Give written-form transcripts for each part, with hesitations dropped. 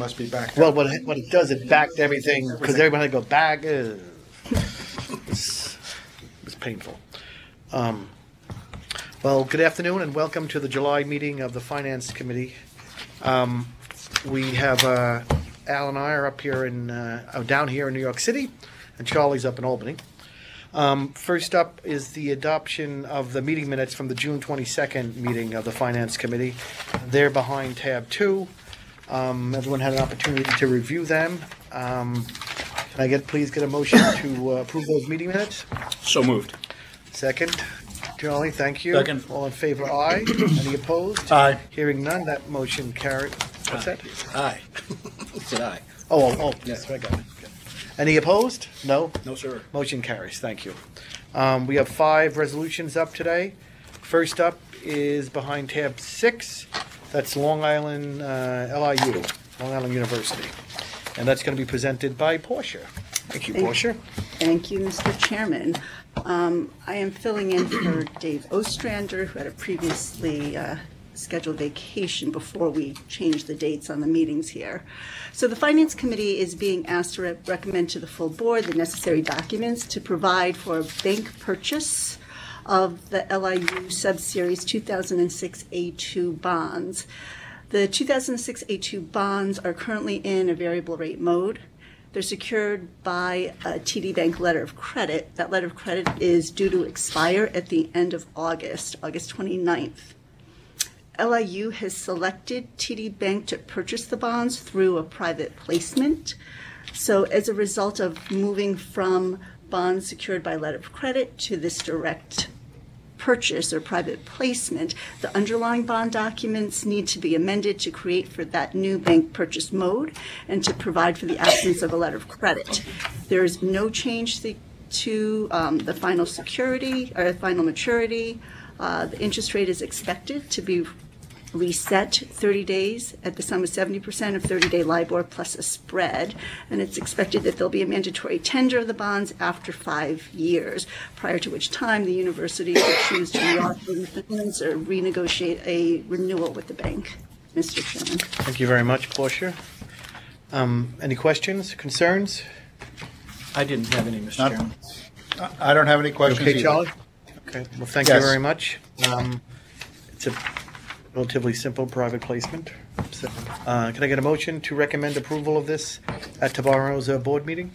must be backed Well, up. what it does, it backed everything, because everybody go back. It's painful. Well, good afternoon and welcome to the July meeting of the Finance Committee. We have Al and I are up here down here in New York City, and Charlie's up in Albany. First up is the adoption of the meeting minutes from the June 22nd meeting of the Finance Committee. They're behind tab 2. Everyone had an opportunity to review them. Can I please get a motion to approve those meeting minutes? So moved. Second. Charlie, thank you. Second. All in favor, aye. Any opposed? Aye. Hearing none, that motion carried. What's that? Aye. Said aye. Oh, yes, I got it. Any opposed? No? No, sir. Motion carries. Thank you. We have 5 resolutions up today. First up is behind tab 6. That's Long Island LIU, Long Island University. And that's going to be presented by Portia. Thank you, Portia. Thank you, Mr. Chairman. I am filling in for Dave Ostrander, who had a previously scheduled vacation before we changed the dates on the meetings here. So the Finance Committee is being asked to recommend to the full board the necessary documents to provide for bank purchase of the LIU Subseries 2006 A2 bonds. The 2006 A2 bonds are currently in a variable rate mode. They're secured by a TD Bank letter of credit. That letter of credit is due to expire at the end of August 29th. LIU has selected TD Bank to purchase the bonds through a private placement. So as a result of moving from bonds secured by letter of credit to this direct purchase or private placement, the underlying bond documents need to be amended to create for that new bank purchase mode and to provide for the absence of a letter of credit. There is no change to the final security or final maturity. The interest rate is expected to be reset 30 days at the sum of 70% of 30-day LIBOR plus a spread, and it's expected that there'll be a mandatory tender of the bonds after 5 years, prior to which time the university will choose to reoffer the funds or renegotiate a renewal with the bank. Mr. Chairman. Thank you very much, Portia. Any questions, concerns? I didn't have any, Mr. Chairman. I don't have any questions Okay, either. Charlie? Okay, well, thank you Yes. very much. It's a relatively simple private placement. So, can I get a motion to recommend approval of this at tomorrow's board meeting?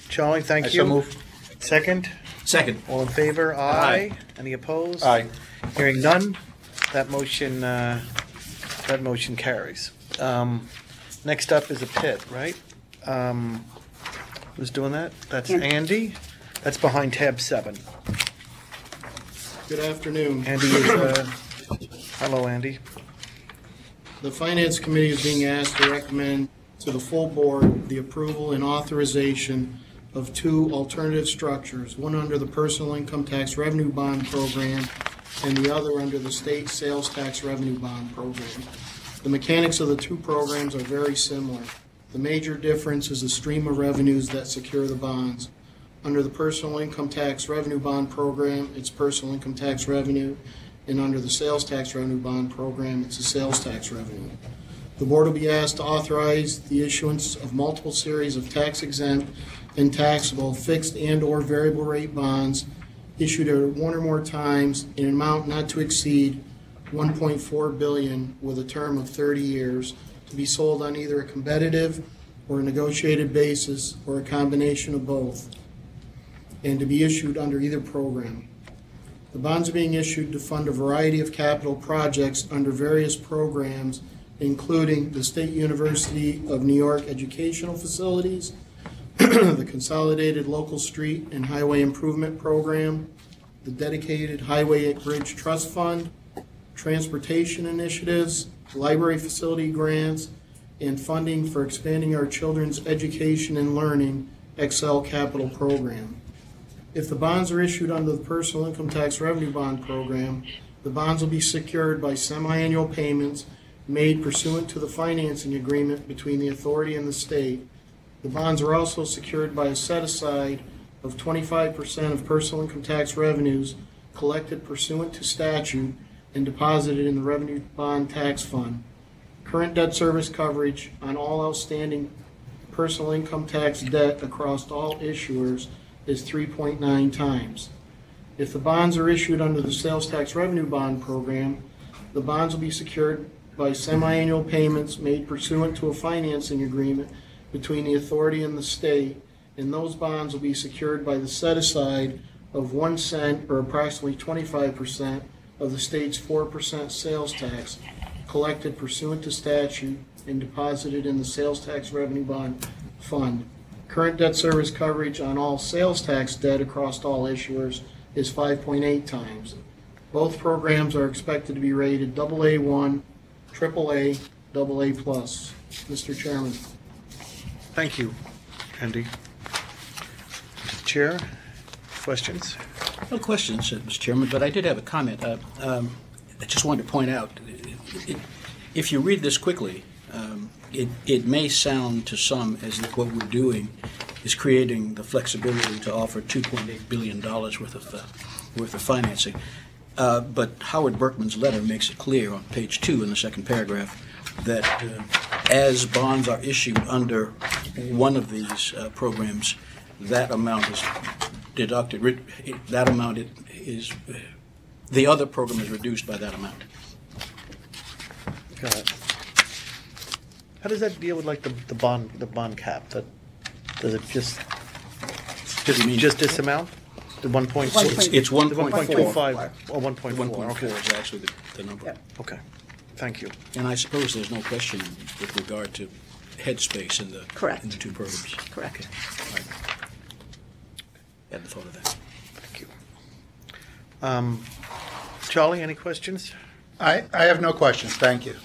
Charlie, thank I you. so move. Second? Second. All in favor? Aye. Aye. Any opposed? Aye. Hearing none, that motion carries. Next up is a PIT, right? Who's doing that? That's Andy. That's behind tab 7. Good afternoon. Andy is, hello, Andy. The Finance Committee is being asked to recommend to the full board the approval and authorization of 2 alternative structures, one under the Personal Income Tax Revenue Bond Program and the other under the State Sales Tax Revenue Bond Program. The mechanics of the 2 programs are very similar. The major difference is the stream of revenues that secure the bonds. Under the Personal Income Tax Revenue Bond Program, it's personal income tax revenue, and under the Sales Tax Revenue Bond Program, it's the sales tax revenue. The board will be asked to authorize the issuance of multiple series of tax-exempt and taxable fixed and or variable rate bonds issued at 1 or more times in an amount not to exceed $1.4 billion with a term of 30 years to be sold on either a competitive or a negotiated basis or a combination of both, and to be issued under either program. The bonds are being issued to fund a variety of capital projects under various programs, including the State University of New York educational facilities, the Consolidated Local Street and Highway Improvement Program, the Dedicated Highway Bridge Trust Fund, transportation initiatives, library facility grants, and funding for expanding our children's education and learning Excel Capital Program. If the bonds are issued under the Personal Income Tax Revenue Bond Program, the bonds will be secured by semi-annual payments made pursuant to the financing agreement between the authority and the state. The bonds are also secured by a set-aside of 25% of personal income tax revenues collected pursuant to statute and deposited in the Revenue Bond Tax Fund. Current debt service coverage on all outstanding personal income tax debt across all issuers is 3.9 times. If the bonds are issued under the sales tax revenue bond program, the bonds will be secured by semi-annual payments made pursuant to a financing agreement between the authority and the state, and those bonds will be secured by the set-aside of 1 cent, or approximately 25% of the state's 4% sales tax collected pursuant to statute and deposited in the sales tax revenue bond fund. Current debt service coverage on all sales tax debt across all issuers is 5.8 times. Both programs are expected to be rated AA1, AAA, AA+. Mr. Chairman. Thank you, Andy. Chair, questions? No questions, Mr. Chairman, but I did have a comment. I just wanted to point out, if you read this quickly, it may sound to some as if what we're doing is creating the flexibility to offer $2.8 billion worth of financing. But Howard Berkman's letter makes it clear on page 2 in the second paragraph that as bonds are issued under one of these programs, that amount is deducted. That amount is the other program is reduced by that amount. Got it. How does that deal with like the bond cap? Does it just this amount? The 1.4? It's The 1.25 or 1.4? 1.4 Okay. is actually the number. Yep. Okay. Thank you. And I suppose there's no question with regard to headspace in the Correct. in the two programs. Correct. Right. Hadn't thought of that. Thank you. Charlie, any questions? I have no questions, thank you.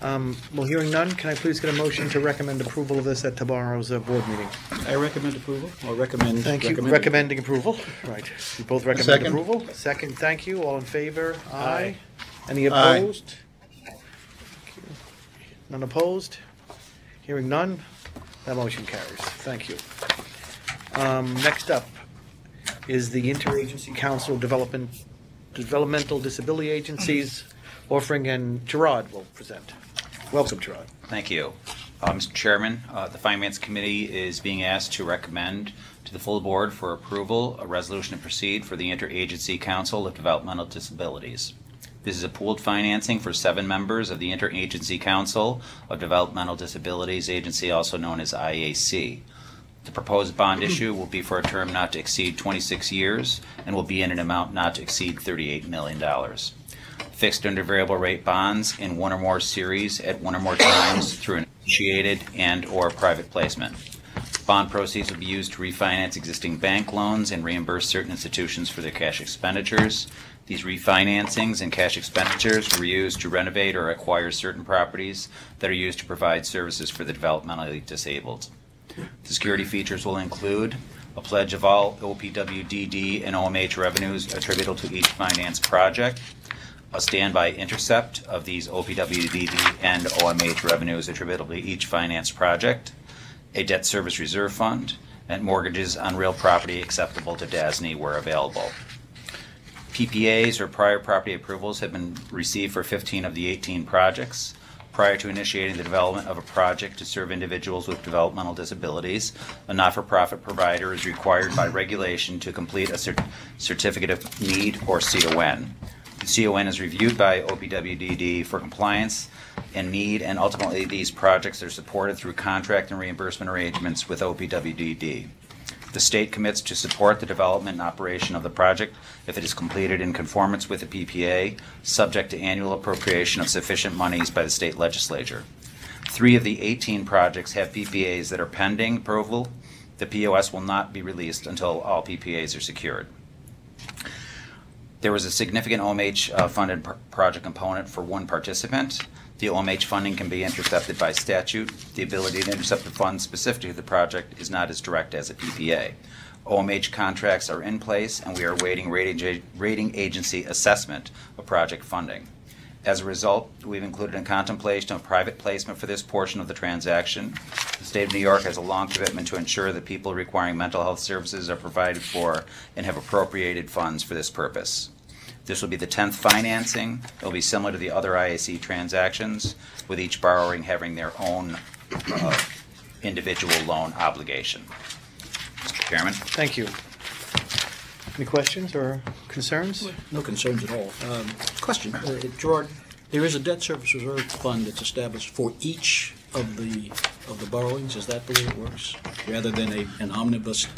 Well, hearing none, can I please get a motion to recommend approval of this at tomorrow's board meeting? I recommend approval, or recommend. Thank you. Recommending approval. Right. You both recommend Second. approval? Second, thank you. All in favor? Aye. Any Aye. opposed? Thank you. None opposed? Hearing none, that motion carries. Thank you. Next up is the Interagency Council Developmental Disability Agencies, Orfring and Gerard will present. Welcome, Gerard. Thank you. Mr. Chairman, the Finance Committee is being asked to recommend to the full board for approval a resolution to proceed for the Interagency Council of Developmental Disabilities. This is a pooled financing for 7 members of the Interagency Council of Developmental Disabilities Agency, also known as IAC. The proposed bond issue will be for a term not to exceed 26 years and will be in an amount not to exceed $38 million. Fixed under variable rate bonds in one or more series at one or more times through an initiated and or private placement. Bond proceeds will be used to refinance existing bank loans and reimburse certain institutions for their cash expenditures. These refinancings and cash expenditures were used to renovate or acquire certain properties that are used to provide services for the developmentally disabled. The security features will include a pledge of all OPWDD and OMH revenues attributable to each finance project, a standby intercept of these OPWDD and OMH revenues attributable to each finance project, a debt service reserve fund, and mortgages on real property acceptable to DASNY where available. PPAs or prior property approvals have been received for 15 of the 18 projects. Prior to initiating the development of a project to serve individuals with developmental disabilities, a not-for-profit provider is required by regulation to complete a certificate of need or CON. The CON is reviewed by OPWDD for compliance and need, and ultimately these projects are supported through contract and reimbursement arrangements with OPWDD. The state commits to support the development and operation of the project if it is completed in conformance with the PPA, subject to annual appropriation of sufficient monies by the state legislature. 3 of the 18 projects have PPAs that are pending approval. The POS will not be released until all PPAs are secured. There was a significant OMH funded project component for 1 participant. The OMH funding can be intercepted by statute. The ability to intercept the funds specific to the project is not as direct as a PPA. OMH contracts are in place, and we are awaiting rating agency assessment of project funding. As a result, we've included in contemplation of private placement for this portion of the transaction. The state of New York has a long commitment to ensure that people requiring mental health services are provided for and have appropriated funds for this purpose. This will be the 10th financing. It will be similar to the other IAC transactions, with each borrowing having their own individual loan obligation. Mr. Chairman? Thank you. Any questions or concerns? No concerns at all. Question, Gerard, there is a debt service reserve fund that's established for each of the borrowings. Is that the way it works? Rather than an omnibus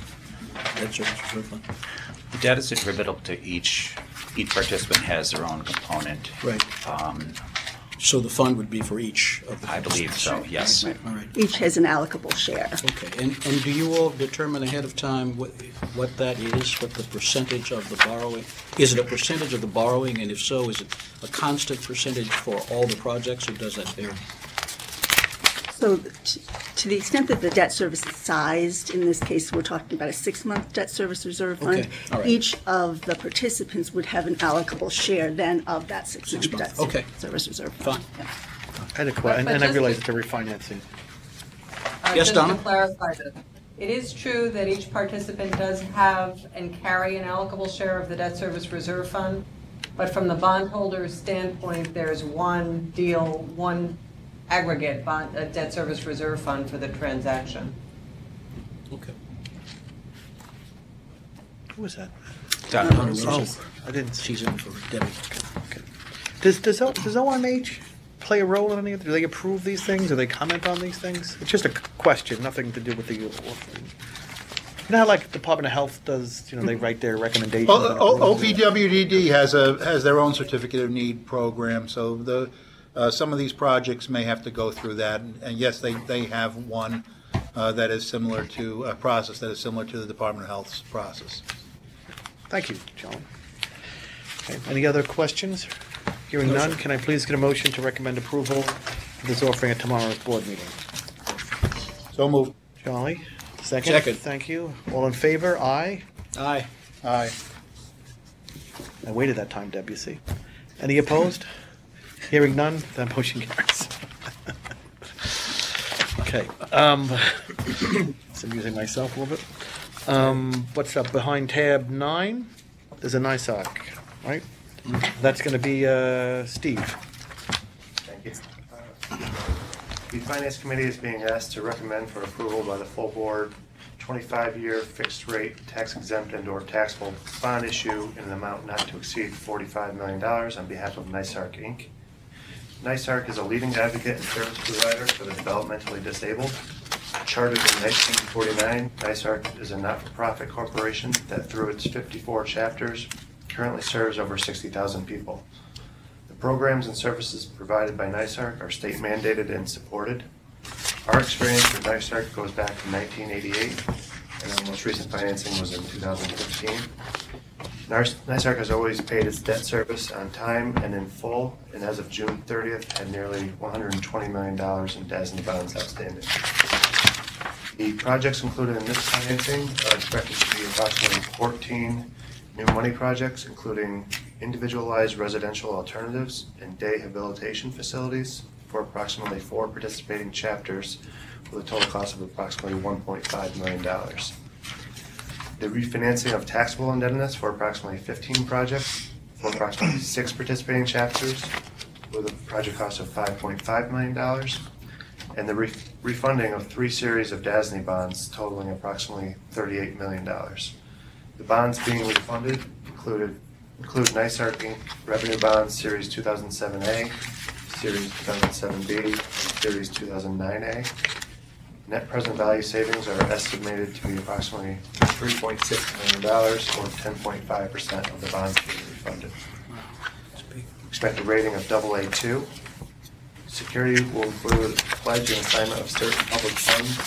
debt service reserve fund? The debt is attributable to each participant has their own component. Right. So the fund would be for each of the I believe so, yes. All right. Each has an allocable share. Okay, and do you all determine ahead of time what that is, what the percentage of the borrowing? Is it a percentage of the borrowing, and if so, is it a constant percentage for all the projects, or does that vary? So to the extent that the debt service is sized, in this case, we're talking about a 6-month debt service reserve fund. Okay, all right. Each of the participants would have an allocable share then of that 6-month months, debt okay. service reserve fund. Fine. Yeah. I had a question, But and I just realized to- it's a refinancing. Yes, Donna? Just to clarify this, it is true that each participant does have and carry an allocable share of the debt service reserve fund, but from the bondholder's standpoint, there's one deal, one aggregate debt service reserve fund for the transaction. Okay. Who was that? Donna? Oh, I didn't see. She's in for Debbie. Okay. Does OMH play a role in any of? Do they approve these things? Do they comment on these things? It's just a question, nothing to do with the. You know how like Department of Health does? You know, they write their recommendations. OPWDD has their own certificate of need program, so some of these projects may have to go through that. And yes, they have one that is similar to a process that is similar to the Department of Health's process. Thank you, John. Okay. Any other questions? Hearing none, can I please get a motion to recommend approval of this offering at tomorrow's board meeting? So moved. Charlie, second. Second. Thank you. All in favor? Aye. Aye. Aye. I waited that time, Deb, you see. Any opposed? Hearing none, that motion carries. Okay. Just amusing myself a little bit. What's up behind tab 9? There's a NISOC, right? That's going to be Steve. Thank you. The Finance Committee is being asked to recommend for approval by the full board 25-year fixed-rate tax-exempt and/or taxable bond issue in an amount not to exceed $45 million on behalf of NYSARC, Inc. NYSARC is a leading advocate and service provider for the developmentally disabled. Chartered in 1949, NYSARC is a not-for-profit corporation that, through its 54 chapters, currently serves over 60,000 people. The programs and services provided by NYSARC are state mandated and supported. Our experience with NYSARC goes back to 1988, and our most recent financing was in 2015. NYSARC has always paid its debt service on time and in full, and as of June 30th, had nearly $120 million in DASNY bonds outstanding. The projects included in this financing are expected to be approximately 14 new money projects, including individualized residential alternatives and day habilitation facilities for approximately 4 participating chapters with a total cost of approximately $1.5 million. The refinancing of taxable indebtedness for approximately 15 projects for approximately 6 participating chapters with a project cost of $5.5 million. And the refunding of 3 series of DASNY bonds totaling approximately $38 million. The bonds being refunded include NYSARC Inc. Revenue Bonds Series 2007A, Series 2007B, and Series 2009A. Net present value savings are estimated to be approximately $3.6 million, or 10.5% of the bonds being refunded. Expected rating of AA2. Security will include pledge and assignment of certain public funds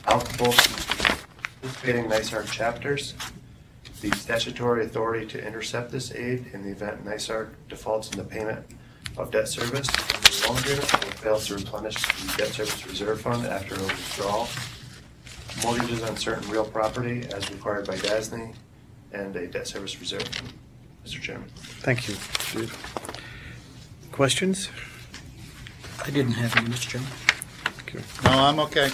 applicable to participating NYSARC chapters. The statutory authority to intercept this aid in the event NYSARC defaults in the payment of debt service under the loan agreement or fails to replenish the debt service reserve fund after a withdrawal. Mortgages on certain real property as required by DASNY and a debt service reserve fund. Mr. Chairman. Thank you, Steve. Questions? I didn't have any, Mr. Chairman. Thank you. No, I'm okay.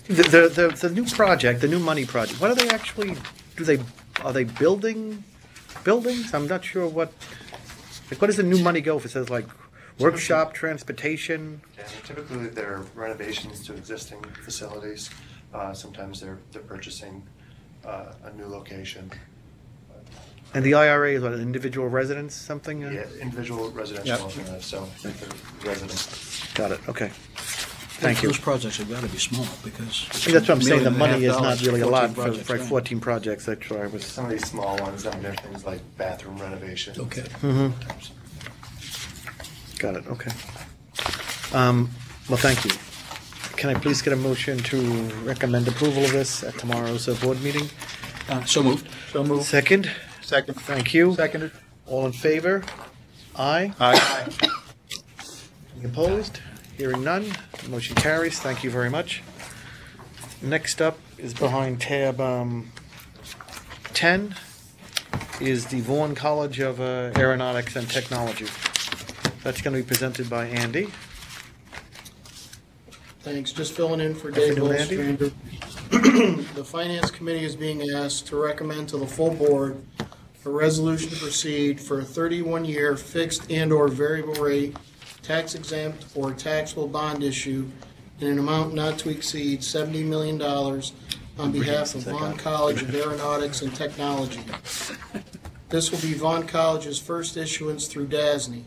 The new project, the new money project, what are they actually, are they building buildings? I'm not sure what does the new money go if it says like workshop, transportation? And typically, they're renovations to existing facilities. Sometimes they're purchasing a new location. And the IRA is what, an individual residence, something? Yeah, individual residential, Yep. so they're residents. Got it, okay. Thank you. Those projects have got to be small because. That's what I'm saying, the $1.5 money is million not really a lot for projects, like right? 14 projects, that's why I was, Some of these small ones, I mean, they're things like bathroom renovations. Okay. got it, okay. Well, thank you. Can I please get a motion to recommend approval of this at tomorrow's board meeting? So moved. So moved. Second? Second. Thank you. Seconded. All in favor? Aye. Aye. Any opposed? Hearing none. Motion carries. Thank you very much. Next up is behind tab 10 is the Vaughan College of Aeronautics and Technology. That's going to be presented by Andy. Thanks, just filling in for Dave Afternoon, Andy. Ostrander. The Finance Committee is being asked to recommend to the full board a resolution to proceed for a 31-year fixed and/or variable rate, tax exempt or taxable bond issue in an amount not to exceed $70 million on behalf of Vaughan College of Aeronautics and Technology. This will be Vaughan College's first issuance through DASNY.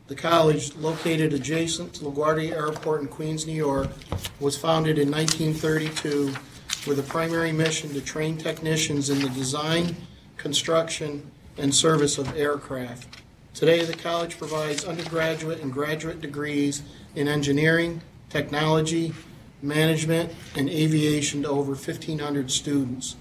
The college, located adjacent to LaGuardia Airport in Queens, New York, was founded in 1932 with a primary mission to train technicians in the design, construction, and service of aircraft. Today, the college provides undergraduate and graduate degrees in engineering, technology, management, and aviation to over 1,500 students.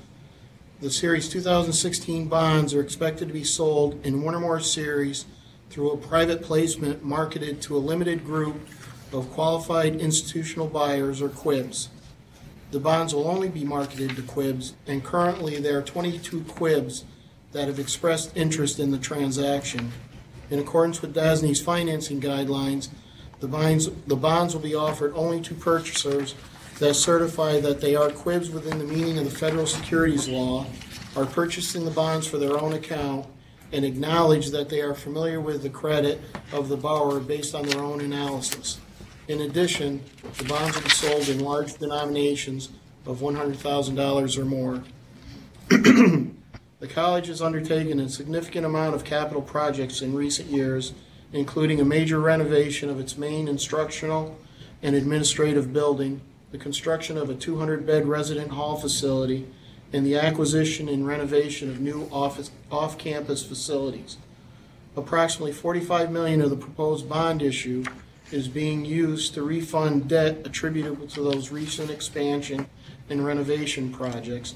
The Series 2016 bonds are expected to be sold in one or more series through a private placement marketed to a limited group of qualified institutional buyers, or QUIBs. The bonds will only be marketed to QUIBs, and currently there are 22 QUIBs that have expressed interest in the transaction. In accordance with DASNY's financing guidelines, the bonds will be offered only to purchasers that certify that they are QUIBs within the meaning of the federal securities law, are purchasing the bonds for their own account, and acknowledge that they are familiar with the credit of the borrower based on their own analysis. In addition, the bonds will be sold in large denominations of $100,000 or more. The college has undertaken a significant amount of capital projects in recent years, including a major renovation of its main instructional and administrative building, the construction of a 200-bed resident hall facility, and the acquisition and renovation of new off-campus facilities. Approximately $45 million of the proposed bond issue is being used to refund debt attributable to those recent expansion and renovation projects,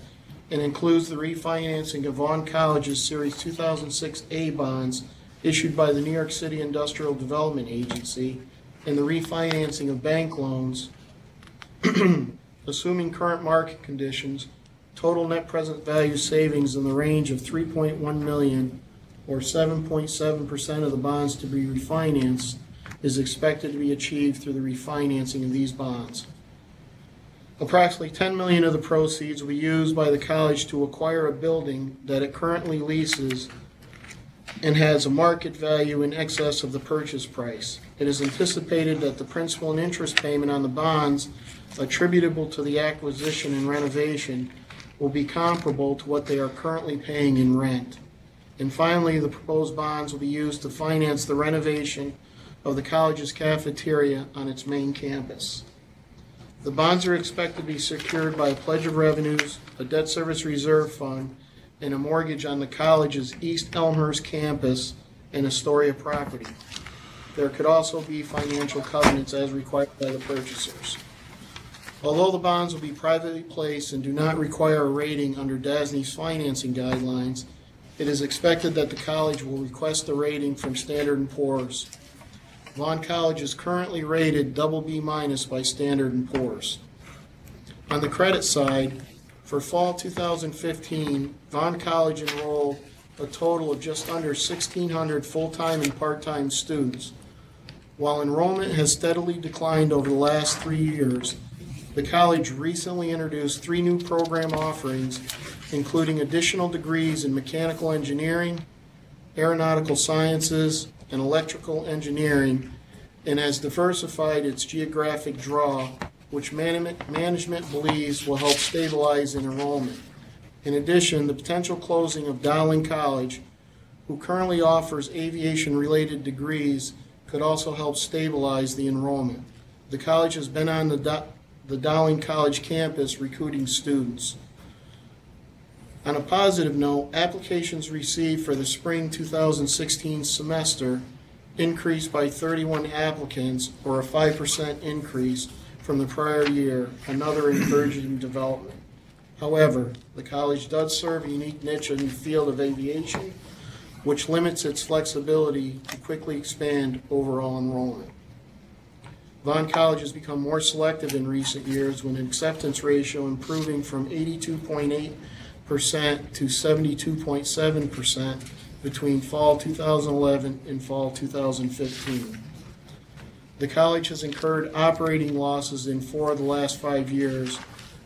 and includes the refinancing of Vaughan College's Series 2006 A bonds issued by the New York City Industrial Development Agency, and the refinancing of bank loans. Assuming current market conditions, total net present value savings in the range of $3.1 million, or 7.7% of the bonds to be refinanced, is expected to be achieved through the refinancing of these bonds. Approximately $10 million of the proceeds will be used by the college to acquire a building that it currently leases and has a market value in excess of the purchase price. It is anticipated that the principal and interest payment on the bonds attributable to the acquisition and renovation will be comparable to what they are currently paying in rent. And finally, the proposed bonds will be used to finance the renovation of the college's cafeteria on its main campus. The bonds are expected to be secured by a pledge of revenues, a debt service reserve fund, and a mortgage on the college's East Elmhurst campus and Astoria property. There could also be financial covenants as required by the purchasers. Although the bonds will be privately placed and do not require a rating under DASNY's financing guidelines, it is expected that the college will request a rating from Standard & Poor's. Vaughan College is currently rated BB- by Standard & Poor's. On the credit side, for fall 2015, Vaughan College enrolled a total of just under 1,600 full-time and part-time students. While enrollment has steadily declined over the last 3 years, the college recently introduced 3 new program offerings, including additional degrees in mechanical engineering, aeronautical sciences, and electrical engineering, and has diversified its geographic draw, which management believes will help stabilize enrollment. In addition, the potential closing of Dowling College, who currently offers aviation-related degrees, could also help stabilize the enrollment. The college has been on the Dowling College campus recruiting students. On a positive note, applications received for the spring 2016 semester increased by 31 applicants, or a 5% increase from the prior year, another encouraging development. However, the college does serve a unique niche in the field of aviation, which limits its flexibility to quickly expand overall enrollment. Vaughn College has become more selective in recent years, with an acceptance ratio improving from 82.8% to 72.7% between fall 2011 and fall 2015. The college has incurred operating losses in 4 of the last 5 years,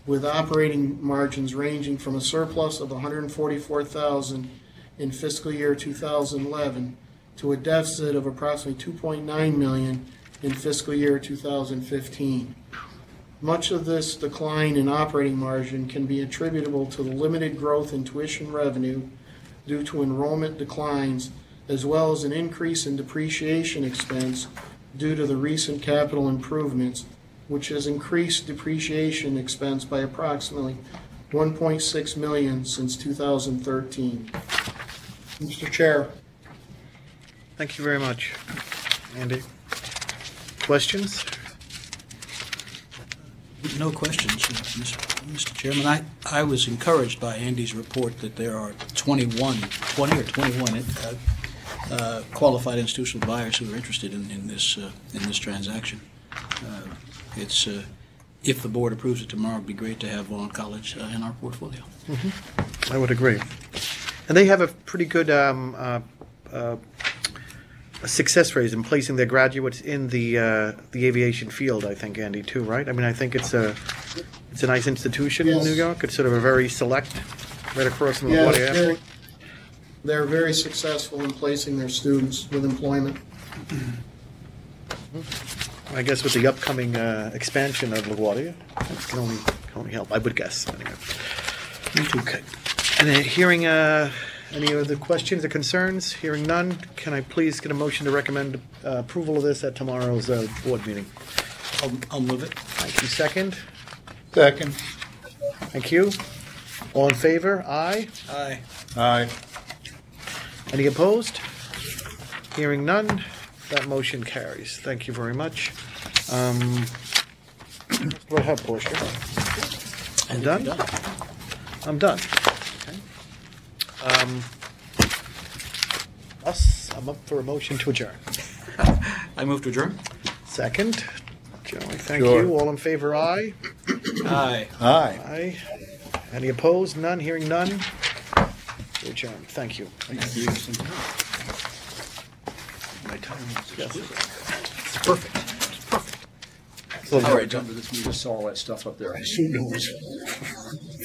with operating margins ranging from a surplus of $144,000 in fiscal year 2011 to a deficit of approximately $2.9 million in fiscal year 2015. Much of this decline in operating margin can be attributable to the limited growth in tuition revenue due to enrollment declines, as well as an increase in depreciation expense due to the recent capital improvements, which has increased depreciation expense by approximately $1.6 million since 2013. Mr. Chair. Thank you very much, Andy. Questions? No questions, Mr. Chairman. I was encouraged by Andy's report that there are 20 or 21 qualified institutional buyers who are interested in this transaction. It's if the board approves it tomorrow, it'd be great to have Vaughn College in our portfolio. I would agree. And they have a pretty good success rate in placing their graduates in the aviation field, I think, Andy, too, right? I mean, I think it's a nice institution in New York. It's sort of a very select, right across from LaGuardia Airport. They're very successful in placing their students with employment. I guess with the upcoming expansion of LaGuardia, it can only help, I would guess. Anyway. Okay. And then hearing any other questions or concerns? Hearing none, can I please get a motion to recommend approval of this at tomorrow's board meeting? I'll move it. Thank you. Second? Second. Thank you. All in favor? Aye. Aye. Aye. Any opposed? Hearing none, that motion carries. Thank you very much. Go ahead, Portia. I'm done? I'm done. Okay. I'm up for a motion to adjourn. I move to adjourn. Second. Joey, thank Sure. you. All in favor, aye. Aye. Aye. Aye. Any opposed? None. Hearing none. Adjourn. Thank you. Thank you. My time is Perfect. All right, John, we just saw all that stuff up there. I assumed it was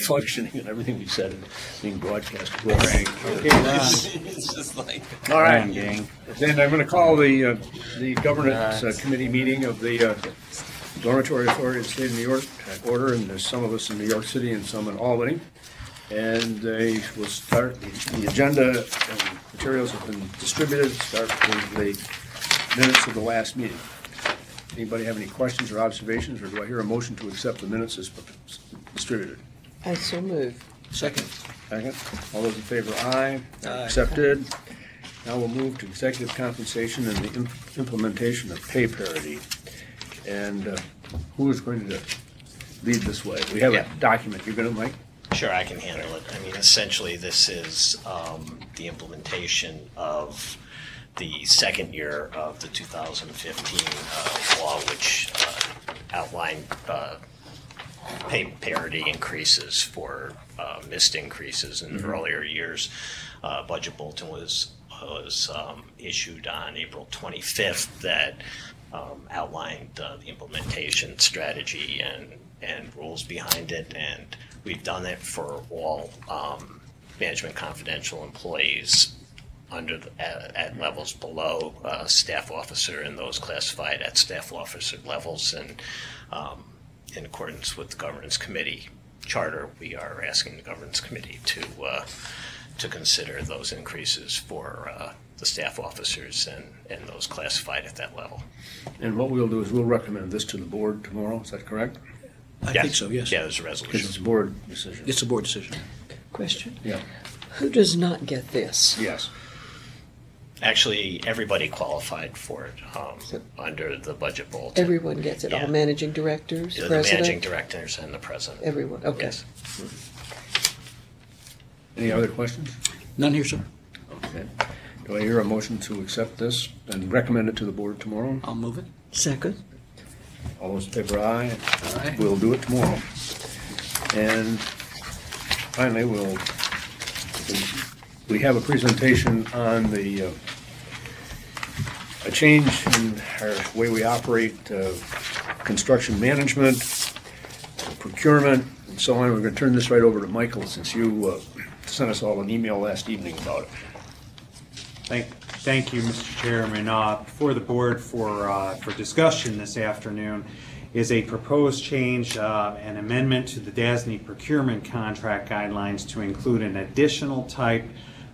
functioning and everything we said and being broadcast. Okay, It's just like, all right, gang. Then I'm going to call the governance committee meeting of the Dormitory Authority of the State of New York to order, and there's some of us in New York City and some in Albany. And they will start, the agenda and materials have been distributed, start with the minutes of the last meeting. Anybody have any questions or observations, or do I hear a motion to accept the minutes as distributed? I so move. Second. Second. All those in favor, aye. Aye. Accepted. Now we'll move to executive compensation and the implementation of pay parity. And who is going to lead this way? We have a document. You're going to, Mike? Sure, I can handle it. I mean, essentially, this is the implementation of the second year of the 2015 law, which outlined pay parity increases for missed increases in earlier years. Budget bulletin was issued on April 25th that outlined the implementation strategy and rules behind it, and we've done it for all management confidential employees under at levels below staff officer and those classified at staff officer levels. And in accordance with the governance committee charter, we are asking the governance committee to consider those increases for the staff officers and those classified at that level. And what we'll do is we'll recommend this to the board tomorrow, is that correct? I think so, yes. Yeah, there's a Because resolution. it's a board decision. It's a board decision. Question. Yeah, Who does not get this? yes. Actually, everybody qualified for it under the budget bulletin. Everyone gets it, Yeah. all managing directors, The managing president, directors and the president. everyone, okay. Yes. Any other questions? None here, sir. Okay. Do I hear a motion to accept this and recommend it to the board tomorrow? I'll move it. Second, All those in favor, aye. Aye. We'll do it tomorrow. And finally, we have a presentation on the, a change in our way we operate, construction management, procurement, and so on. We're going to turn this right over to Michael, since you sent us all an email last evening about it. Thank you, Mr. Chairman. Before the board for discussion this afternoon is a proposed change, an amendment to the DASNY procurement contract guidelines to include an additional type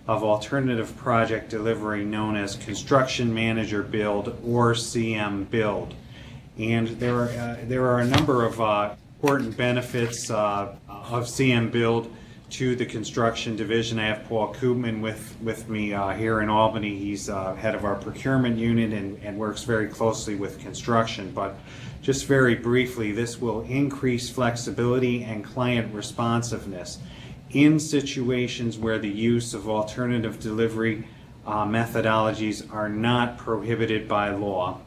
of alternative project delivery known as construction manager build or CM build. And there are a number of important benefits of CM build to the construction division. I have Paul Koopman with me here in Albany. He's head of our procurement unit and works very closely with construction. But just very briefly, this will increase flexibility and client responsiveness in situations where the use of alternative delivery methodologies are not prohibited by law.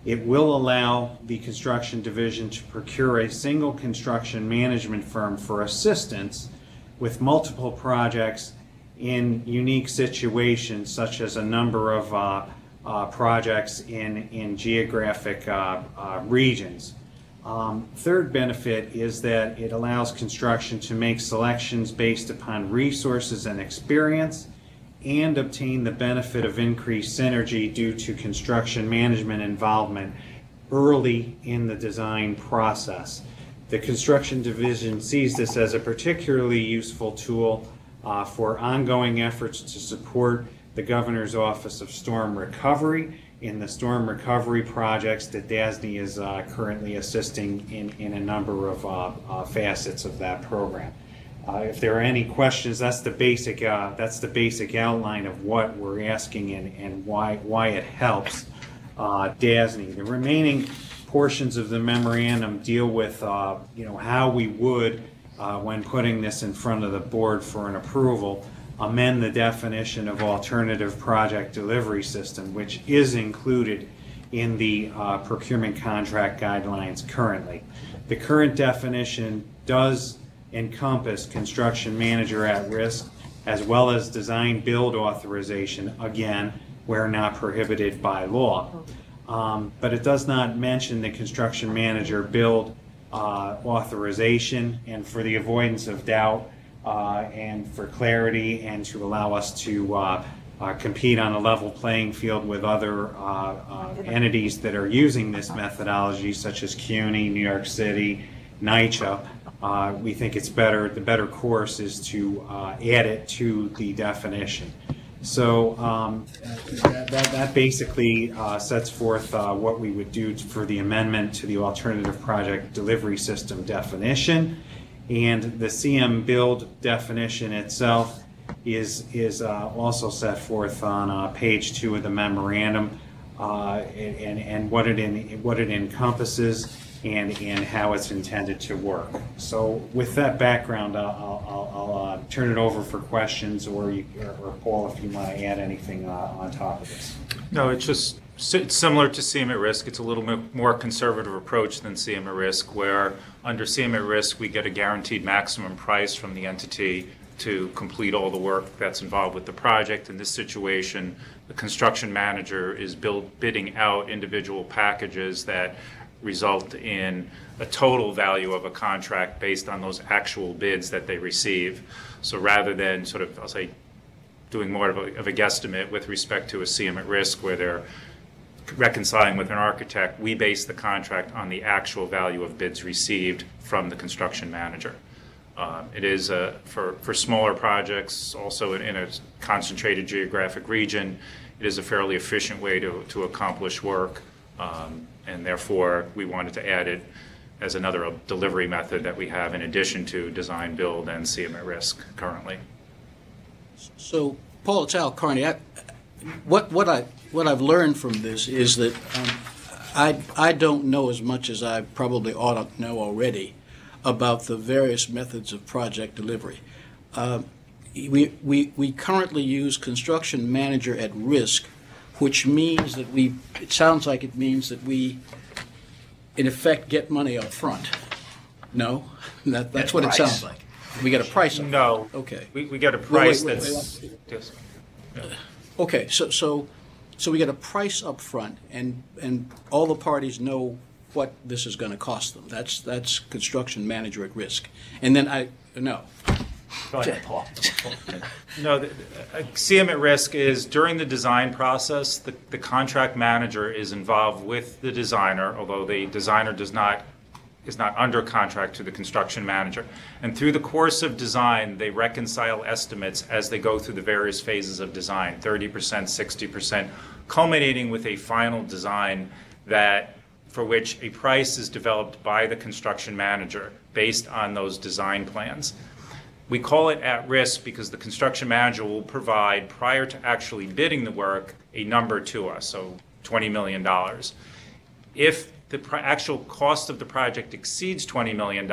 It will allow the construction division to procure a single construction management firm for assistance with multiple projects in unique situations, such as a number of projects in geographic regions. Third benefit is that it allows construction to make selections based upon resources and experience and obtain the benefit of increased synergy due to construction management involvement early in the design process. The construction division sees this as a particularly useful tool for ongoing efforts to support the Governor's Office of Storm Recovery in the storm recovery projects that DASNY is currently assisting in a number of facets of that program. If there are any questions, that's the basic outline of what we're asking and why it helps DASNY. The remaining portions of the memorandum deal with how we would, when putting this in front of the board for an approval, amend the definition of alternative project delivery system, which is included in the procurement contract guidelines currently. The current definition does encompass construction manager at risk as well as design build authorization, again, where not prohibited by law. But it does not mention the construction manager build authorization, and for the avoidance of doubt and for clarity and to allow us to compete on a level playing field with other entities that are using this methodology, such as CUNY, New York City, NYCHA, we think it's better, the better course is to add it to the definition. So that basically sets forth what we would do for the amendment to the alternative project delivery system definition. And the CM build definition itself is also set forth on page 2 of the memorandum, and what it encompasses and how it's intended to work. So with that background, I'll turn it over for questions, or Paul, if you want to add anything on top of this. No, it's similar to CM at risk. It's a little bit more conservative approach than CM at risk, where under CM at risk we get a guaranteed maximum price from the entity to complete all the work that's involved with the project. In this situation, the construction manager is bidding out individual packages that result in a total value of a contract based on those actual bids that they receive. So rather than sort of, I'll say, doing more of a guesstimate with respect to a CM at risk where they're reconciling with an architect. We base the contract on the actual value of bids received from the construction manager. It is for smaller projects, also in a concentrated geographic region, it is a fairly efficient way to accomplish work, and therefore we wanted to add it as another delivery method that we have in addition to design, build, and CM at risk currently. So, Paul, it's Al Carney. What I've learned from this is that I don't know as much as I probably ought to know already about the various methods of project delivery. We currently use construction manager at risk, which means that it sounds like it means that we, in effect, get money up front. No? That's what it sounds like. We get a price up front. No. Okay. We get a price wait. that's... Yes. Okay, so we get a price up front, and all the parties know what this is going to cost them. That's construction manager at risk. And then no. Go ahead, Paul. No, CM at risk is during the design process, the contract manager is involved with the designer, although the designer is not under contract to the construction manager. And through the course of design, they reconcile estimates as they go through the various phases of design, 30%, 60%, culminating with a final design for which a price is developed by the construction manager based on those design plans. We call it at risk because the construction manager will provide, prior to actually bidding the work, a number to us, so $20 million. If the actual cost of the project exceeds $20 million,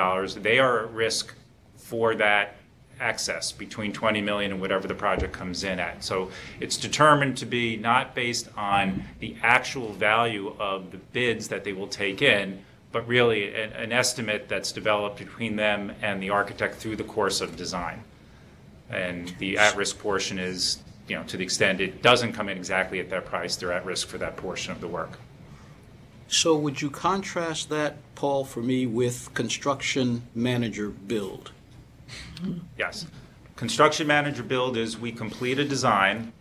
they are at risk for that excess between $20 million and whatever the project comes in at. So it's determined to be not based on the actual value of the bids that they will take in, but really an estimate that's developed between them and the architect through the course of design. And the at-risk portion is, to the extent it doesn't come in exactly at that price, they're at risk for that portion of the work. So would you contrast that, Paul, for me, with construction manager build? Yes. Construction manager build is we complete a design,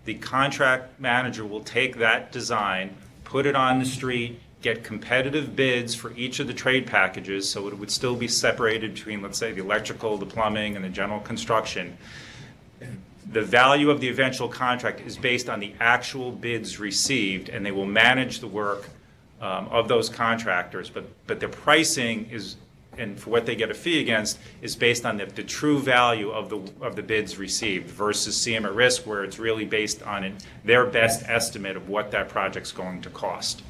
the contract manager will take that design, put it on the street, get competitive bids for each of the trade packages, so it would still be separated between, let's say, the electrical, the plumbing, and the general construction. The value of the eventual contract is based on the actual bids received, and they will manage the work of those contractors, but the pricing is, and for what they get a fee against, is based on the true value of the bids received versus CM at risk, where it's really based on their best estimate of what that project's going to cost.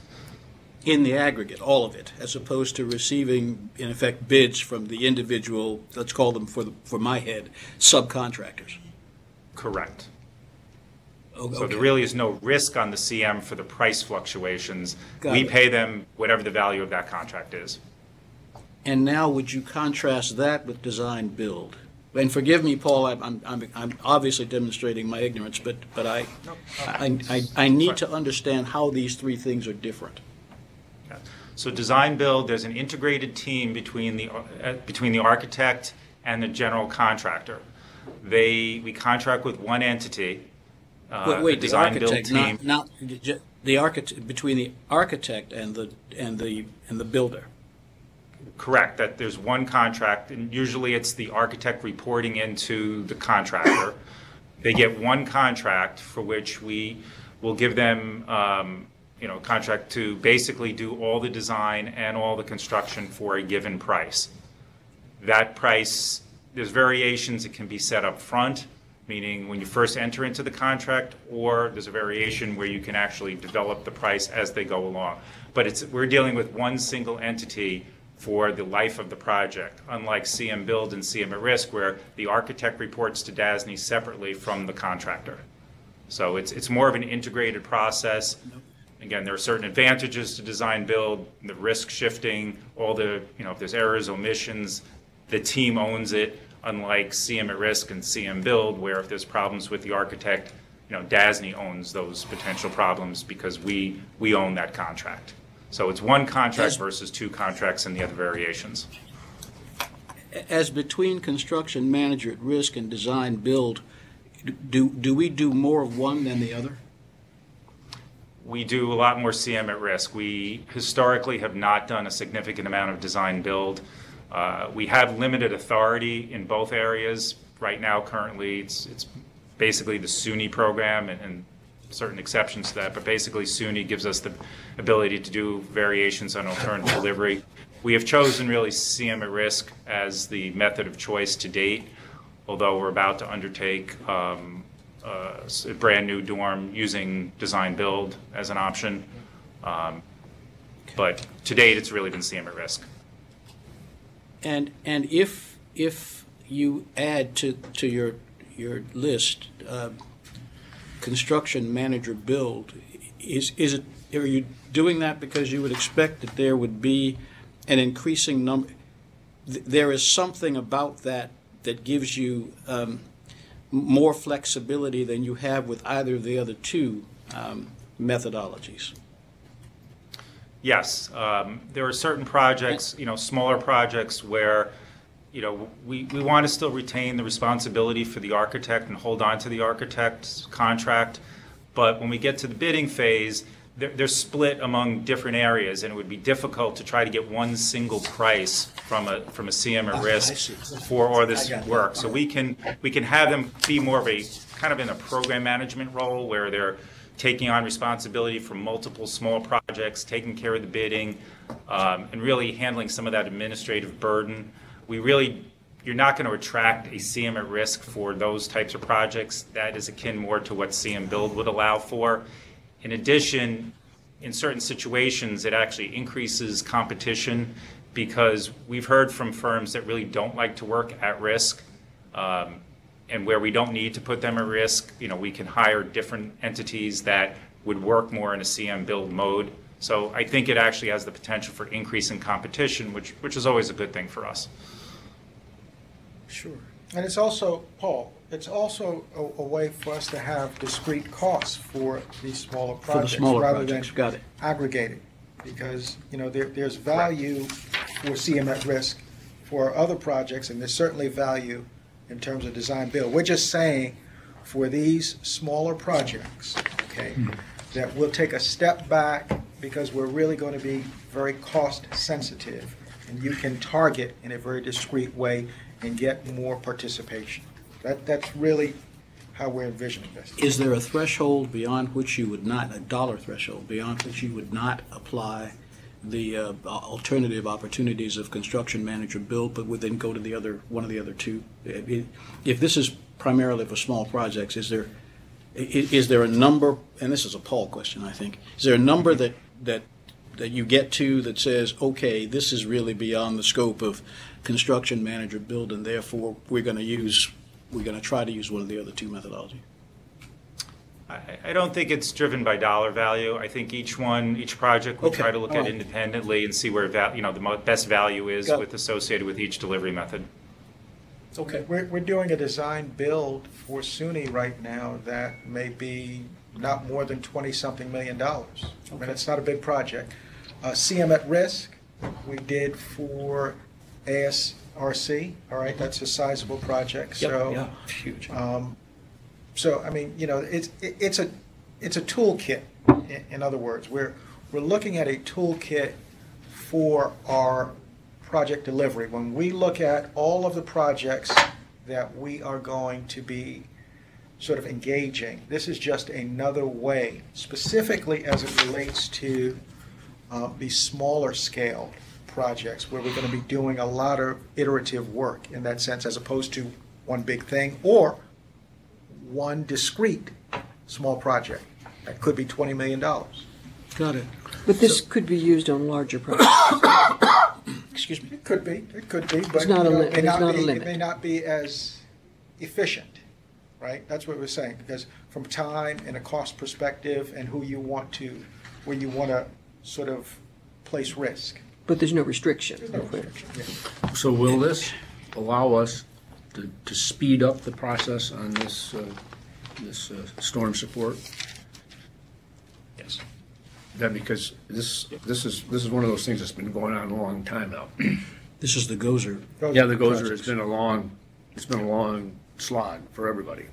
In the aggregate, all of it, as opposed to receiving, in effect, bids from the individual, let's call them, for my head, subcontractors. Correct. Okay. So there really is no risk on the CM for the price fluctuations. We it. pay them whatever the value of that contract is. And now would you contrast that with design build? And forgive me, Paul, I'm obviously demonstrating my ignorance, but I need to understand how these three things are different. Okay. So design build, there's an integrated team between the architect and the general contractor. We contract with one entity. Wait, the architect, team. not the architect, between the architect and the builder. Correct. That there's one contract, and usually it's the architect reporting into the contractor. They get one contract for which we will give them, contract to basically do all the design and all the construction for a given price. That price, there's variations. It can be set up front, meaning when you first enter into the contract, or there's a variation where you can actually develop the price as they go along. But we're dealing with one single entity for the life of the project, unlike CM Build and CM at Risk, where the architect reports to DASNY separately from the contractor. So it's more of an integrated process. Again, there are certain advantages to design build, the risk shifting, all the, if there's errors, omissions, the team owns it, unlike CM at Risk and CM Build, where if there's problems with the architect, DASNY owns those potential problems because we own that contract. So it's one contract versus two contracts and the other variations. As between construction manager at risk and design build, do we do more of one than the other? We do a lot more CM at risk. We historically have not done a significant amount of design build. We have limited authority in both areas. Right now, currently, it's basically the SUNY program and certain exceptions to that, but basically SUNY gives us the ability to do variations on alternative delivery. We have chosen really CM at risk as the method of choice to date, although we're about to undertake a brand new dorm using design build as an option. But to date, it's really been CM at risk. And if you add to your list construction manager build, are you doing that because you would expect that there would be an increasing number? There is something about that gives you more flexibility than you have with either of the other two methodologies. Yes, there are certain projects, smaller projects where, we want to still retain the responsibility for the architect and hold on to the architect's contract. But when we get to the bidding phase, they're split among different areas, and it would be difficult to try to get one single price from a CM at risk for all this work. So we can have them be more of a kind of in a program management role where they're taking on responsibility for multiple small projects, taking care of the bidding, and really handling some of that administrative burden. You're not going to attract a CM at risk for those types of projects. That is akin more to what CM build would allow for. In addition, in certain situations, it actually increases competition because we've heard from firms that really don't like to work at risk, and where we don't need to put them at risk, we can hire different entities that would work more in a CM build mode. So I think it actually has the potential for increasing competition, which is always a good thing for us. Sure. And it's also, Paul, it's also a way for us to have discrete costs for these smaller projects rather than aggregated. Because, there's value for CM at risk for other projects, and there's certainly value in terms of design build. We're just saying for these smaller projects, okay, that we'll take a step back because we're really going to be very cost sensitive, and you can target in a very discrete way and get more participation. That's really how we're envisioning this. Is there a threshold beyond which you would not, a dollar threshold, beyond which you would not apply the alternative opportunities of construction manager build, but would then go to one of the other two? If this is primarily for small projects, is there a number, and this is a Paul question, I think, is there a number that you get to that says, okay, this is really beyond the scope of construction manager build, and therefore we're going to try to use one of the other two methodologies? I don't think it's driven by dollar value. I think each project we try to look at independently and see where the best value is associated with each delivery method. Okay. We're doing a design build for SUNY right now that may be not more than $20-something million. I mean, it's not a big project. CM at risk, we did for ASRC. All right, that's a sizable project. So, huge. So I mean, it's a toolkit. In other words, we're looking at a toolkit for our project delivery. When we look at all of the projects that we are going to be sort of engaging, this is just another way, specifically as it relates to these smaller scale projects where we're going to be doing a lot of iterative work in that sense, as opposed to one big thing or one discrete small project that could be $20 million. Got it. But this could be used on larger projects. Excuse me. It could be, but it may not be as efficient, right? That's what we're saying, because from time and a cost perspective and where you want to sort of place risk. But there's no restriction. There's no restriction. Yeah. So will this allow us to speed up the process on this storm support? Yes. That because this is one of those things that's been going on a long time now. This is the Gozer. Yeah, the Gozer has been a long slog for everybody.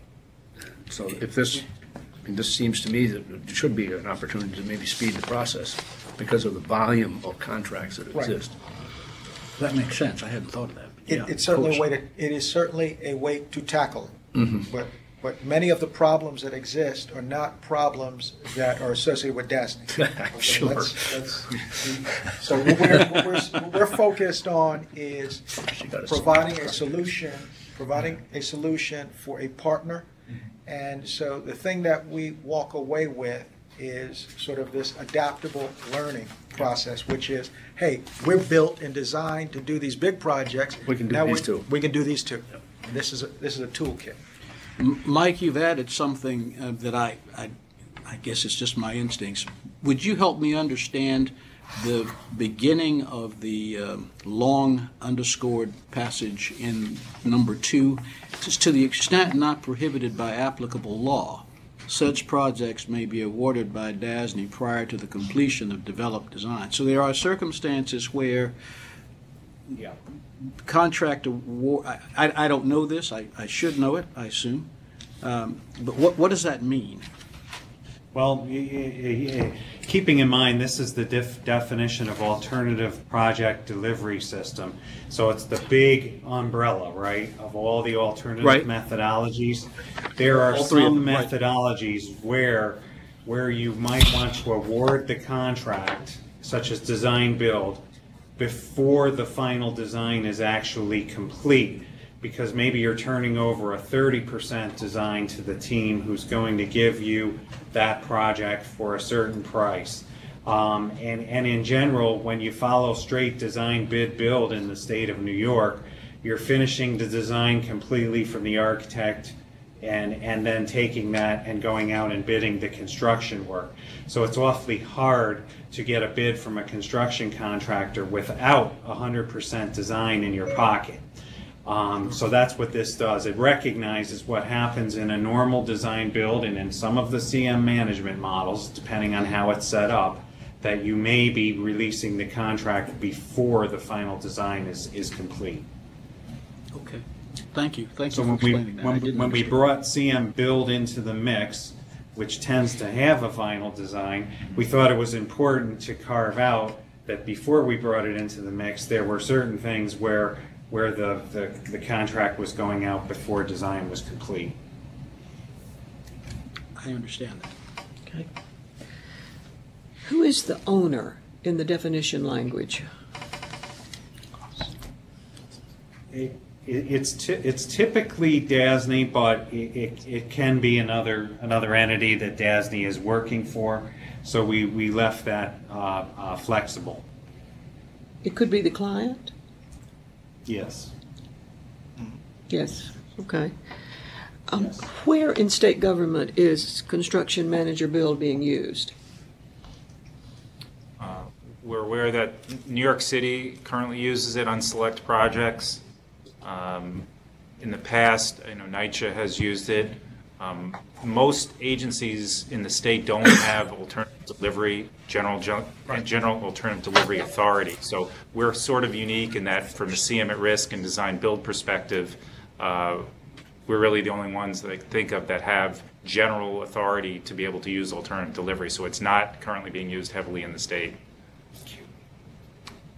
So if this, I mean, this seems to me that it should be an opportunity to maybe speed the process because of the volume of contracts that Right. exist. That makes sense. I hadn't thought of that. Yeah, It's of certainly a course. way to, it is certainly a way to tackle it. Mhm. But many of the problems that exist are not problems that are associated with DASNY. Okay, Sure. So what we're focused on is providing a solution for a partner. And so the thing that we walk away with is sort of this adaptable learning process, which is, hey, we're built and designed to do these big projects. We can do Now these too. We can do these too. And this is a toolkit. Mike, you've added something that I guess it's just my instincts. Would you help me understand the beginning of the long underscored passage in number 2? Just to the extent not prohibited by applicable law, such projects may be awarded by DASNY prior to the completion of developed design. So there are circumstances where contract award, I don't know this, I should know it, I assume. But what does that mean? Well, keeping in mind, this is the definition of alternative project delivery system. So it's the big umbrella, right, of all the alternative Right. methodologies. There are All three of some them, right. methodologies where you might want to award the contract, such as design build, before the final design is actually complete, because maybe you're turning over a 30% design to the team who's going to give you that project for a certain price. And in general, when you follow straight design bid build in the state of New York, you're finishing the design completely from the architect and then taking that and going out and bidding the construction work. So it's awfully hard to get a bid from a construction contractor without 100% design in your pocket. So that's what this does. It recognizes what happens in a normal design build and in some of the CM management models, depending on how it's set up, that you may be releasing the contract before the final design is complete. Okay. Thank you. Thank So you for explaining that. I didn't when we understand. brought CM Build into the mix, which tends to have a final design, we thought it was important to carve out that before we brought it into the mix, there were certain things where the contract was going out before design was complete. I understand that. Okay. Who is the owner in the definition language? It's typically DASNY, but it can be another entity that DASNY is working for. So we left that flexible. It could be the client? Yes. Yes, okay. Where in state government is construction manager build being used? We're aware that New York City currently uses it on select projects. In the past, I know NYCHA has used it. Most agencies in the state don't have alternative delivery, general alternative delivery authority. So we're sort of unique in that from the CM at risk and design build perspective, we're really the only ones that I can think of that have general authority to be able to use alternative delivery. So it's not currently being used heavily in the state.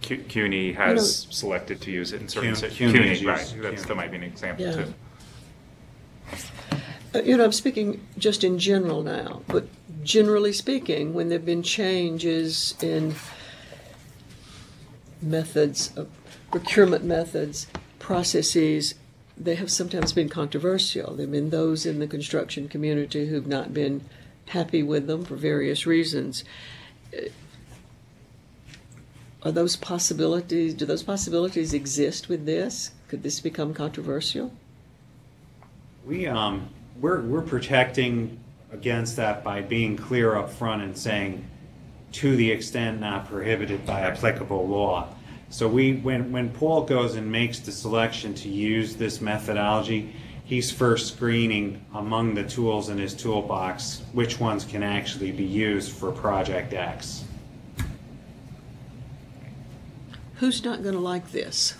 CUNY has selected to use it in certain CUNY, right? That might be an example too. I'm speaking just in general now, but generally speaking, when there have been changes in methods, of procurement methods, processes, they have sometimes been controversial. There have been those in the construction community who've not been happy with them for various reasons. Do those possibilities exist with this? Could this become controversial? We're protecting against that by being clear up front and saying, to the extent not prohibited by applicable law. So when Paul goes and makes the selection to use this methodology, he's first screening among the tools in his toolbox which ones can actually be used for Project X. Who's not going to like this?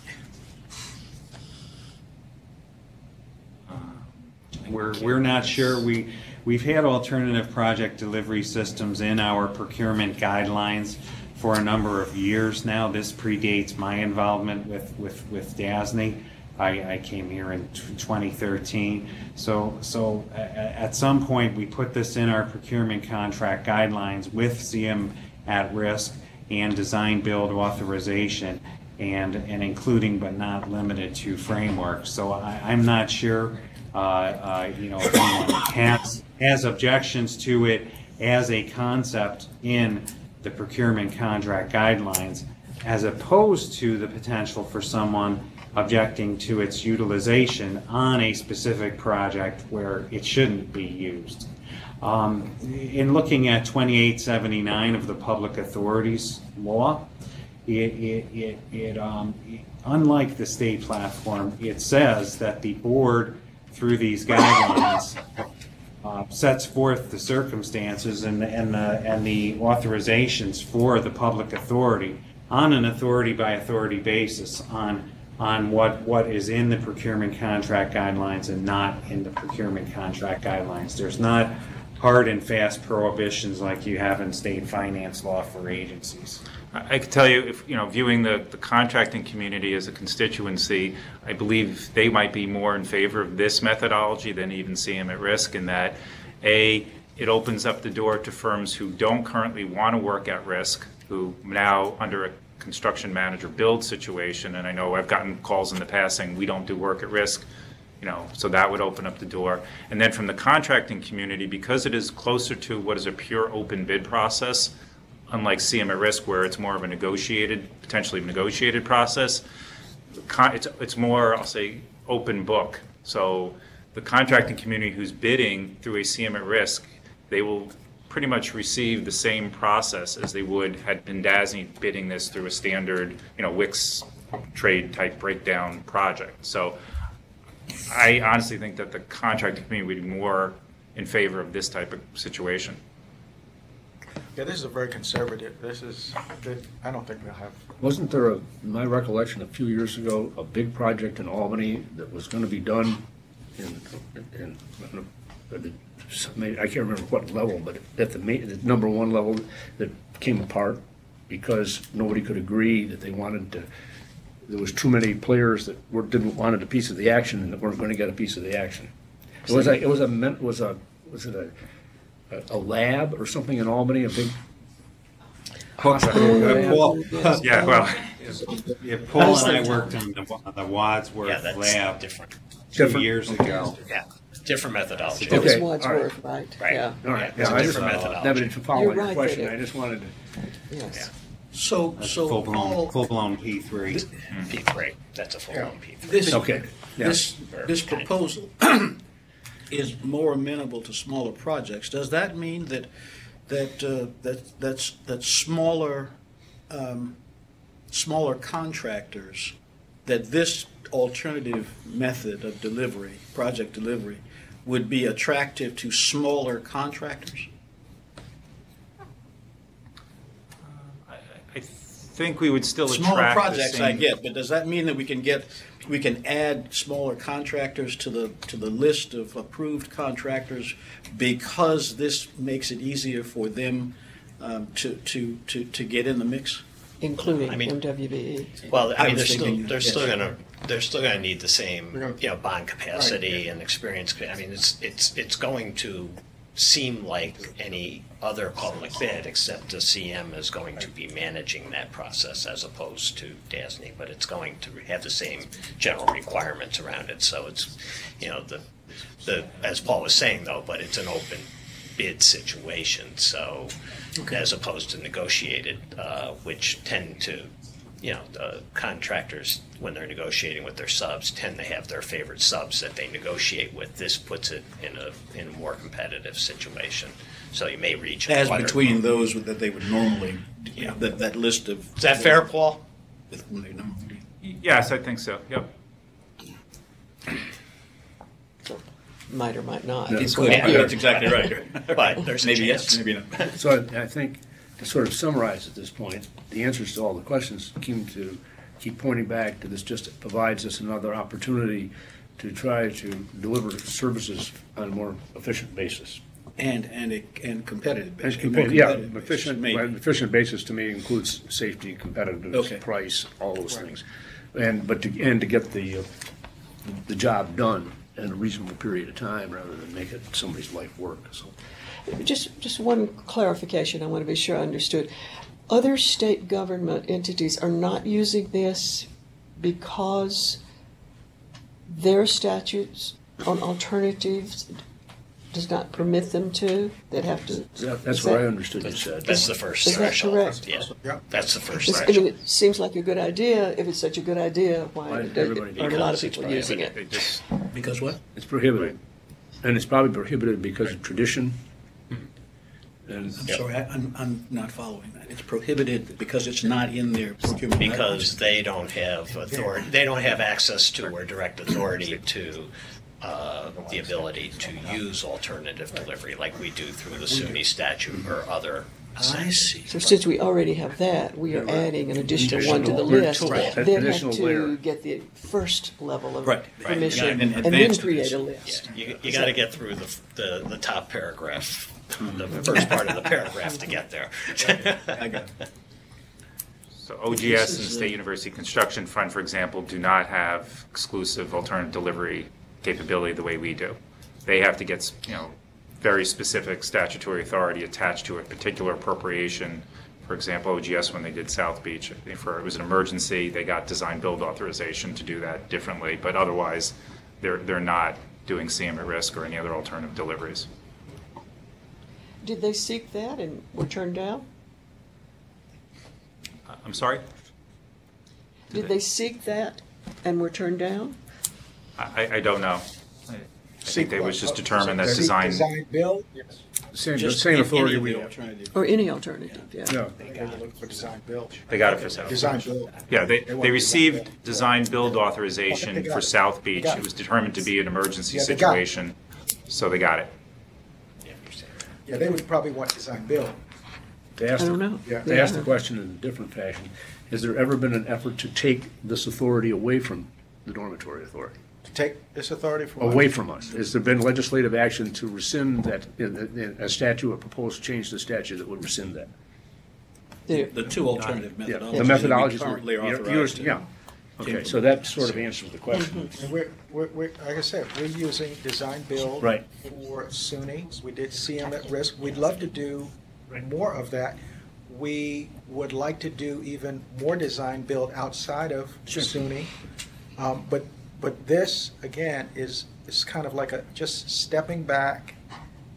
We're not sure. We've had alternative project delivery systems in our procurement guidelines for a number of years now. This predates my involvement with DASNY. I came here in 2013. So at some point we put this in our procurement contract guidelines with CM at risk and design build authorization, and including but not limited to frameworks. So I'm not sure if anyone has objections to it as a concept in the procurement contract guidelines, as opposed to the potential for someone objecting to its utilization on a specific project where it shouldn't be used. In looking at 2879 of the Public Authorities Law, unlike the state platform, it says that the board, through these guidelines, sets forth the circumstances and the authorizations for the public authority on an authority by authority basis on what is in the procurement contract guidelines and not in the procurement contract guidelines. There's not hard and fast prohibitions like you have in state finance law for agencies. I can tell you, if viewing the contracting community as a constituency, I believe they might be more in favor of this methodology than even CM at risk, in that it opens up the door to firms who don't currently want to work at risk, who now under a construction manager build situation, and I know I've gotten calls in the past saying we don't do work at risk, so that would open up the door. And then from the contracting community, because it is closer to what is a pure open bid process, unlike CM at risk where it's more of a potentially negotiated process, it's more, I'll say, open book. So the contracting community who's bidding through a CM at risk, they will pretty much receive the same process as they would had been DASNY bidding this through a standard, Wix trade type breakdown project. So I honestly think that the contracting community would be more in favor of this type of situation. Yeah, this is a very conservative, I don't think they'll have. Wasn't there, in my recollection, a few years ago, a big project in Albany that was going to be done I can't remember what level, but at the number one level that came apart because nobody could agree that they wanted to. There was too many players that wanted a piece of the action and that weren't going to get a piece of the action. Was it a lab or something in Albany? A big Paul, yeah, well, Paul and I worked on the Wadsworth lab different. 2 years ago. Yeah, different methodology. That was Okay, Wadsworth, right? Yeah. All right. It's a I different just methodology. never to follow You're your right, question. that I just wanted to. Yes. So Paul, Full-blown P3. P3, that's a full-on P3. This, Okay. Yeah. this proposal is more amenable to smaller projects. Does that mean that smaller contractors, that this alternative method of delivery, project delivery, would be attractive to smaller contractors? I think we would still Smaller attract projects, the same. I get, but does that mean that we can add smaller contractors to the list of approved contractors because this makes it easier for them to get in the mix? Including I mean- MWBE. Well, I I mean, was thinking, they're yes. still gonna need the same, bond capacity and experience. I mean, it's going to seem like any other public bid, except the CM is going to be managing that process as opposed to DASNY, but it's going to have the same general requirements around it. So it's, as Paul was saying though, but it's an open bid situation. So as opposed to negotiated, which tend to, the contractors, when they're negotiating with their subs, tend to have their favorite subs that they negotiate with. This puts it in a more competitive situation. So you may reach As between those that they would normally, Yeah. that list of. Is that fair, Paul? With whom they normally. Yes, I think so. Yep. Might or might not. Yeah. is Could, what yeah, I hear. that's exactly right. But there's a Maybe chance. yes, maybe not. So I think to sort of summarize at this point, the answers to all the questions keep pointing back to this. Just provides us another opportunity to try to deliver services on a more efficient basis. And competitive. Efficient basis to me includes safety, competitiveness, price, all those things. But to get the job done in a reasonable period of time rather than make it somebody's life work. So, just one clarification. I want to be sure I understood. Other state government entities are not using this because their statutes on alternatives does not permit them to. They'd have to. That's what I understood you said. That's the first Is that threshold. correct? Yeah, that's the first I threshold. mean, it seems like a good idea. If it's such a good idea, why are a lot of people using it? Because what? It's prohibited. And it's probably prohibited because of tradition. And I'm sorry, I'm not following that. It's prohibited because it's not in their procurement. Because they don't have authority, they don't have access to or direct authority to the ability to use alternative delivery like we do through the SUNY statute or other. I see. So since we already have that, we are adding an additional one to the list. Then have to get the first level of permission and then create a list. Yeah, you got to get through the top paragraph, the first part of the paragraph to get there. I got it. So OGS and the State University Construction Fund, for example, do not have exclusive alternative delivery capability the way we do. They have to get, very specific statutory authority attached to a particular appropriation. For example, OGS, when they did South Beach, it was an emergency, they got design build authorization to do that differently, but otherwise they're not doing CM at risk or any other alternative deliveries. Did they seek that and were turned down? I'm sorry? Did they seek that and were turned down? I don't know. I think they was just determined that design build? Same authority we have. Or any alternative, yeah. They were looking for design build. They got it for South Beach. Design build. Yeah, they received design build authorization for South Beach. It was determined to be an emergency situation, so they got it. Yeah, they would probably want design build. They asked the question in a different fashion. Has there ever been an effort to take this authority away from the dormitory authority? To take this authority from away from us? Has there been legislative action to rescind that, a statute, a proposed change to the statute that would rescind that? The two alternative methodologies. The methodologies currently were authorized. Yeah. Okay, so that sort of answers the question. And we're, like I said, we're using design build for SUNY. We did CM at risk. We'd love to do more of that. We would like to do even more design build outside of SUNY. But this, again, is kind of like just stepping back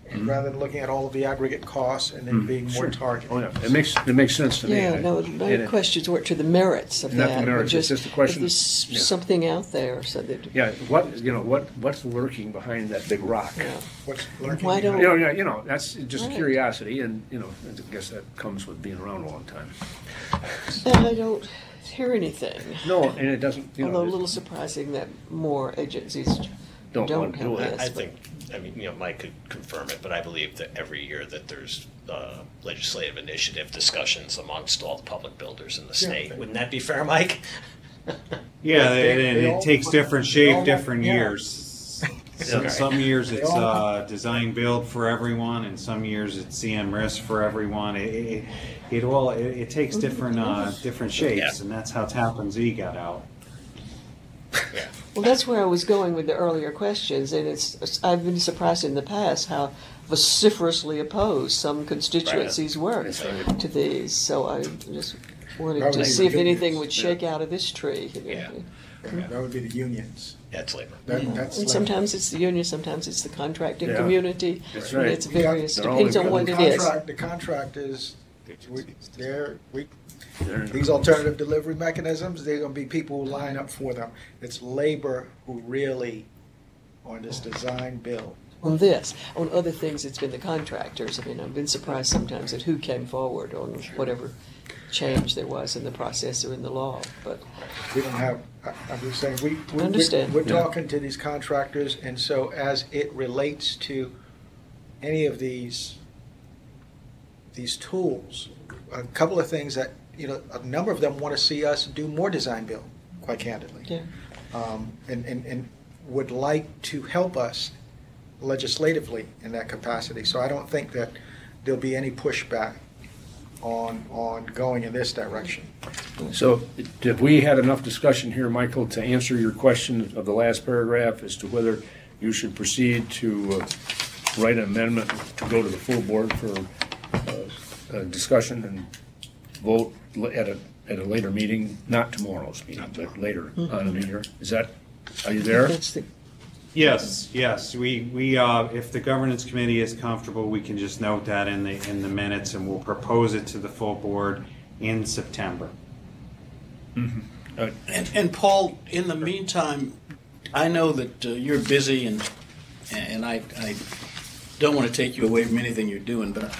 and rather than looking at all of the aggregate costs and then being more targeted. Oh, yeah, it makes sense to me. Yeah, no, my questions weren't to the merits of not that. The merits, it's just a question. If there's something out there so that. Yeah, what's lurking behind that big rock? Yeah. What's lurking? Why don't? That's just curiosity, and I guess that comes with being around a long time. And I don't hear anything. No, and it doesn't. Although a little surprising that more agencies don't have this. Mike could confirm it, but I believe that every year that there's legislative initiative discussions amongst all the public builders in the state. Wouldn't that be fair, Mike? Yeah, it takes different shape, different years. Some years it's design build for everyone, and some years it's CM risk for everyone. It takes different shapes, and that's how Tappan Z got out. Yeah. Well, that's where I was going with the earlier questions, and I've been surprised in the past how vociferously opposed some constituencies were to these. So I just wanted to see if anything would shake out of this tree. Yeah. That would be the unions. That's labor. And sometimes it's the union, sometimes it's the contracting Yeah. community. That's right. It's various, They're all depends on what it is. The contract is, these alternative delivery mechanisms, they're going to be people who line up for them. It's labor who really, on this design build. On this, on other things, it's been the contractors. I mean, I've been surprised sometimes at who came forward on whatever change there was in the process or in the law, but. We don't have, I'm just saying, we're talking to these contractors, and so as it relates to any of these tools, a couple of things that, a number of them want to see us do more design build, quite candidly. Yeah. And would like to help us legislatively in that capacity. So I don't think that there'll be any pushback on going in this direction. So have we had enough discussion here, Michael, to answer your question of the last paragraph as to whether you should proceed to write an amendment to go to the full board for discussion and vote at a later meeting, not tomorrow's meeting, but later on in the year? Are you there? Yes. We if the governance committee is comfortable, we can just note that in the minutes, and we'll propose it to the full board in September. And Paul, in the meantime, I know that you're busy, and I don't want to take you away from anything you're doing, but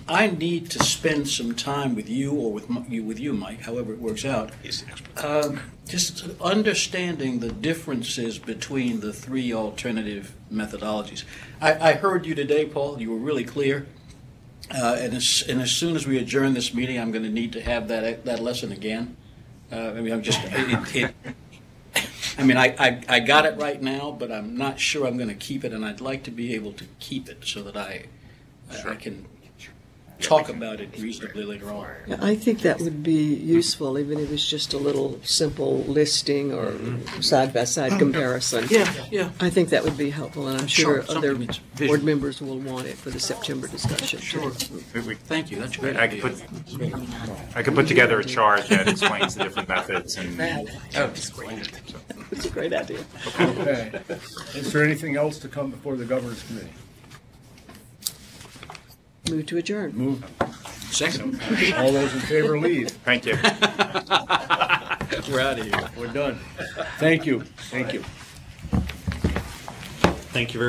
I need to spend some time with you, or with you, Mike, however it works out. Just understanding the differences between the three alternative methodologies. I heard you today, Paul. You were really clear. And as soon as we adjourn this meeting, I'm going to need to have that lesson again. I got it right now, but I'm not sure I'm going to keep it, and I'd like to be able to keep it so that I can talk about it reasonably later on. Yeah, I think that would be useful, even if it's just a little simple listing or side-by-side comparison. Yeah. I think that would be helpful, and I'm sure other something that's board visual. members will want it for the September discussion. Sure. Thank you. That's a great I idea. could put together a chart that explains the different methods and. It's a great idea. Okay. Is there anything else to come before the governance committee? Move to adjourn. Move. Second. All those in favor leave. Thank you. We're out of here. We're done. Thank you. Thank you very